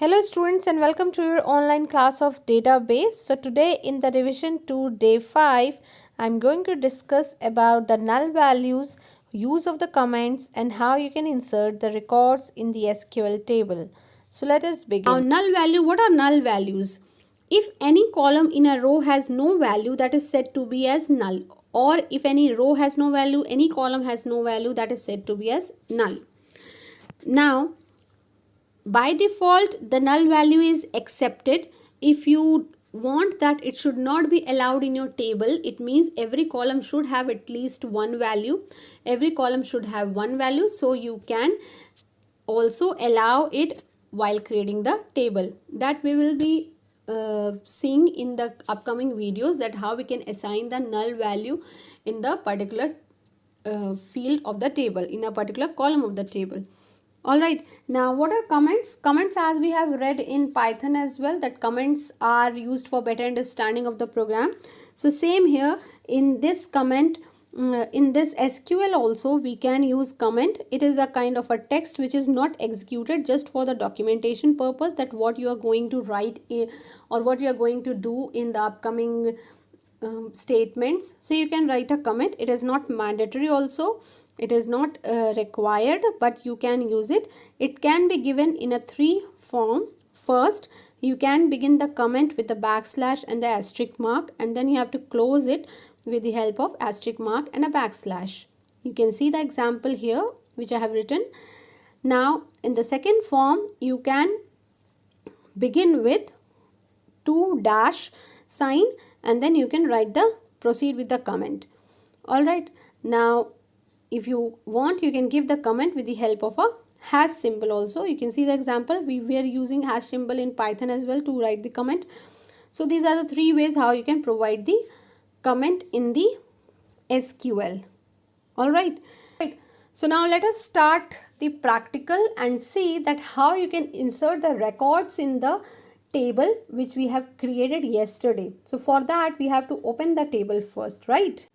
Hello students and welcome to your online class of database. So today in the revision 2 day 5, I'm going to discuss about the null values, use of the comments and how you can insert the records in the SQL table. So let us begin. Now null value, what are null values? If any column in a row has no value, that is said to be as null, or if any row has no value, any column has no value, that is said to be as null. Now by default the null value is accepted. If you want that it should not be allowed in your table, it means every column should have at least one value. Every column should have one value, so you can also allow it while creating the table. That we will be seeing in the upcoming videos, that how we can assign the null value in the particular field of the table, in a particular column of the table. Alright, now what are comments? Comments, as we have read in Python as well, that comments are used for better understanding of the program. So same here in this comment, in this SQL also we can use comment. It is a kind of a text which is not executed, just for the documentation purpose, that what you are going to write or what you are going to do in the upcoming statements. So you can write a comment. It is not mandatory also, it is not required, but you can use it. It can be given in a 3 form. First, you can begin the comment with the backslash and the asterisk mark, and then you have to close it with the help of asterisk mark and a backslash. You can see the example here which I have written. Now in the second form, you can begin with 2 dash sign, and then you can write the proceed with the comment. Alright, now if you want, you can give the comment with the help of a hash symbol also. You can see the example, we were using hash symbol in Python as well to write the comment. So these are the 3 ways how you can provide the comment in the SQL. Alright, so now let us start the practical and see that how you can insert the records in the table which we have created yesterday. So for that we have to open the table first, right?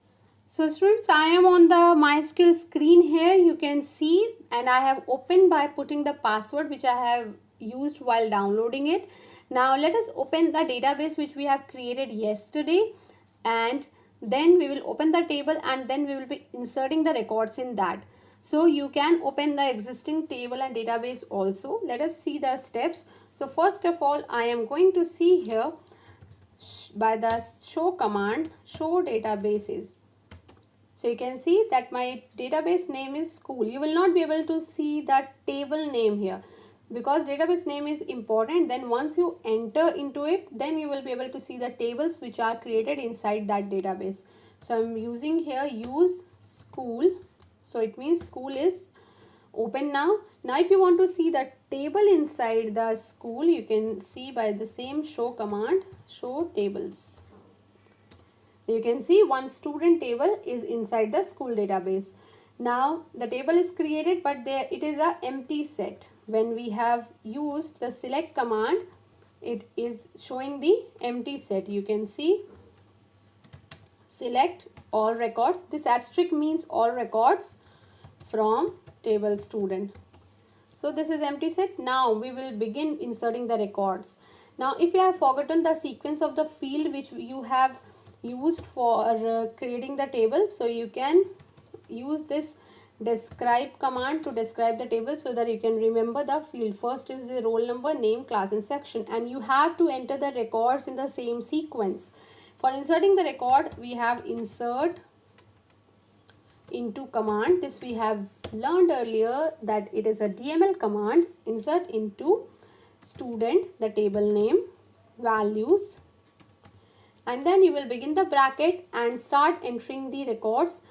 So students, I am on the MySQL screen here, you can see, and I have opened by putting the password which I have used while downloading it. Now let us open the database which we have created yesterday, and then we will open the table and then we will be inserting the records in that. So you can open the existing table and database also. Let us see the steps. So first of all, I am going to see here by the show command, show databases. So you can see that my database name is school. You will not be able to see that table name here because database name is important. Then once you enter into it, then you will be able to see the tables which are created inside that database. So I'm using here use school. So it means school is open now. Now if you want to see the table inside the school, you can see by the same show command, show tables. You can see one student table is inside the school database. Now the table is created, but there it is a empty set. When we have used the select command, it is showing the empty set. You can see select all records. This asterisk means all records from table student. So this is empty set. Now we will begin inserting the records. Now if you have forgotten the sequence of the field which you have used for creating the table, so you can use this describe command to describe the table so that you can remember the field. First is the roll number, name, class and section, and you have to enter the records in the same sequence. For inserting the record, we have insert into command. This we have learned earlier that it is a DML command. Insert into student, the table name, values, and then you will begin the bracket and start entering the records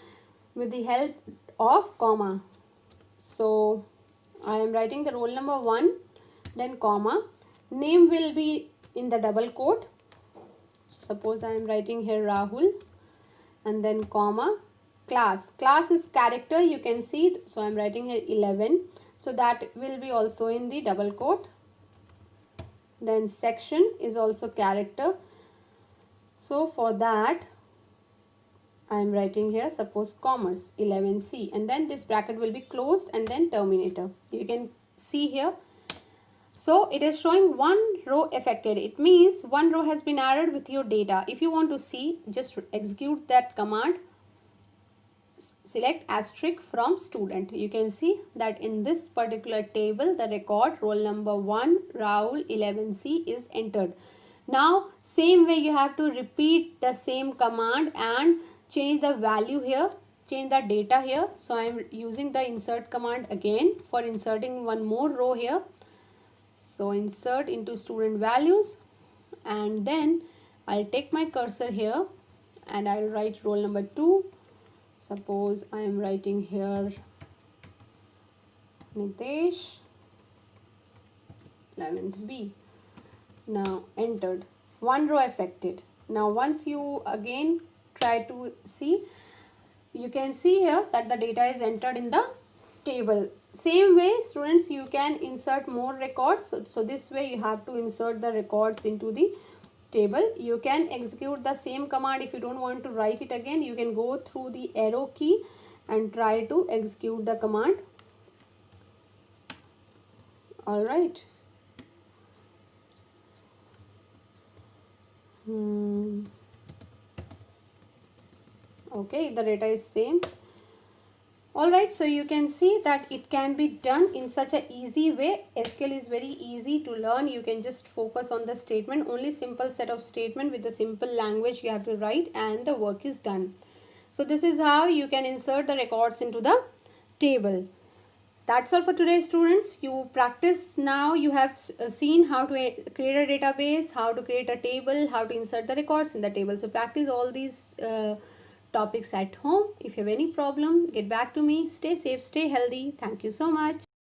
with the help of comma. So I am writing the roll number 1, then comma, name will be in the double quote. Suppose I am writing here Rahul, and then comma, class is character, you can see, so I am writing here 11, so that will be also in the double quote. Then section is also character, so for that I am writing here suppose commerce 11C, and then this bracket will be closed and then terminator. You can see here So it is showing one row affected. It means one row has been added with your data. If you want to see, just execute that command. Select asterisk from student. You can see that in this particular table, the record roll number 1 Rahul 11C is entered. Now same way you have to repeat the same command and change the value here, change the data here. So I am using the insert command again for inserting one more row here. So insert into student values, and then I'll take my cursor here and I'll write roll number 2. Suppose I am writing here Nitesh 11th B. Now entered. One row affected. Now once you again try to see, you can see here that the data is entered in the table. Same way students, you can insert more records. So this way you have to insert the records into the table. You can execute the same command. If you don't want to write it again, you can go through the arrow key and try to execute the command. All right. Okay, the data is same. Alright, so you can see that it can be done in such a easy way. SQL is very easy to learn. You can just focus on the statement, only simple set of statement with a simple language you have to write, and the work is done. So this is how you can insert the records into the table. That's all for today, students. You practice now. You have seen how to create a database, how to create a table, how to insert the records in the table. So practice all these topics at home. If you have any problem, get back to me. Stay safe, stay healthy. Thank you so much.